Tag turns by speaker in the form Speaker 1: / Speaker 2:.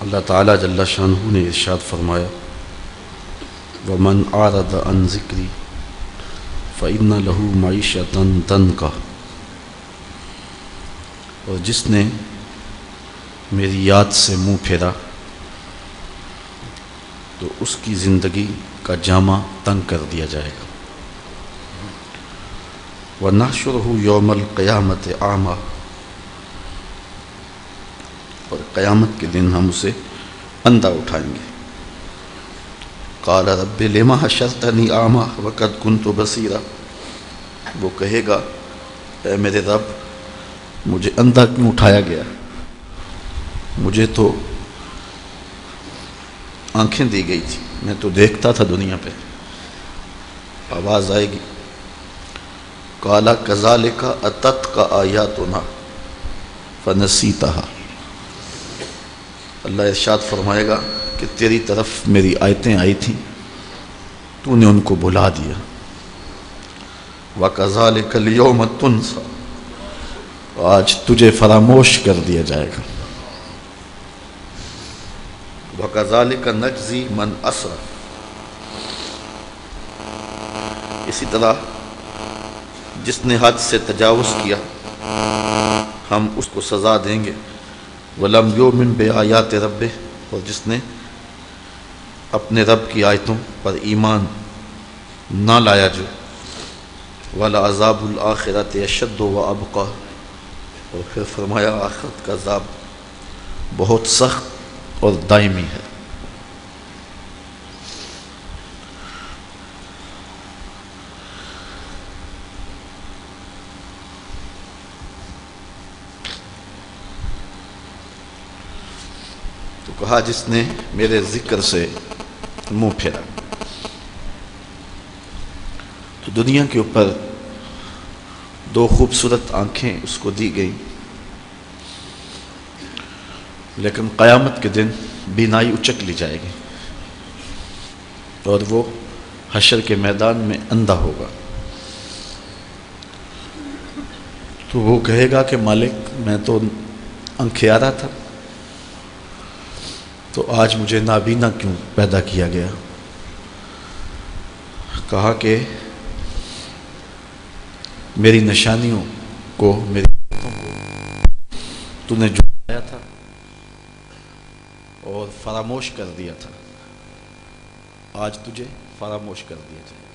Speaker 1: اللہ تعالیٰ جل شانہ نے ارشاد فرمایا وَمَنْ أَعْرَضَ عَنْ ذِكْرِي فَإِنَّ لَهُ مَعِيشَةً ضَنْكًا، اور جس نے میری یاد سے منہ پھیرا تو اس کی زندگی کا جامہ تنگ کر دیا جائے گا۔ وَنَحْشُرُهُ يَوْمَ الْقِيَامَةِ أَعْمَى، اور قیامت کے دن ہم اسے اندھا اٹھائیں گے۔ قال رب لما حشرتنی اعمی وقد كنت بصیرا، وہ کہے گا اے میرے رب مجھے اندھا کیوں اٹھایا گیا، مجھے تو آنکھیں دی گئی تھی، میں تو دیکھتا تھا دنیا پہ۔ آواز آئے گی قال کذالک اتتک آیاتنا فنسیتها، اللہ ارشاد فرمائے گا کہ تیری طرف میری آیتیں آئی تھیں تو نے ان کو بھلا دیا۔ وَكَذَلِكَ الْيَوْمَ تُنْسَى، آج تجھے فراموش کر دیا جائے گا۔ وَكَذَلِكَ نَجْزِي مَنْ أَسْرَفَ، اسی طرح جس نے حد سے تجاوز کیا ہم اس کو سزا دیں گے۔ وَلَمْ يُؤْمِنْ بِآيَاتِ رَبِّهِ، اور جس نے اپنے رب کی آیتوں پر ایمان نہ لایا جو۔ وَلَعَذَابُ الْآخِرَةِ أَشَدُّ وَأَبْقَىٰ، اور پھر فرمایا آخرت کا عذاب بہت سخت اور دائمی ہے۔ تو کہا جس نے میرے ذکر سے منہ پھیرا، تو دنیا کے اوپر دو خوبصورت آنکھیں اس کو دی گئی، لیکن قیامت کے دن بینائی اچک لی جائے گی اور وہ حشر کے میدان میں اندھا ہوگا۔ تو وہ کہے گا کہ مالک میں تو انکھیارا تھا، تو آج مجھے نابینا کیوں پیدا کیا گیا؟ کہا کہ میری نشانیوں کو، میری باتوں کو تو نے جھٹلایا تھا اور فراموش کر دیا تھا، آج تجھے فراموش کر دیا جائے۔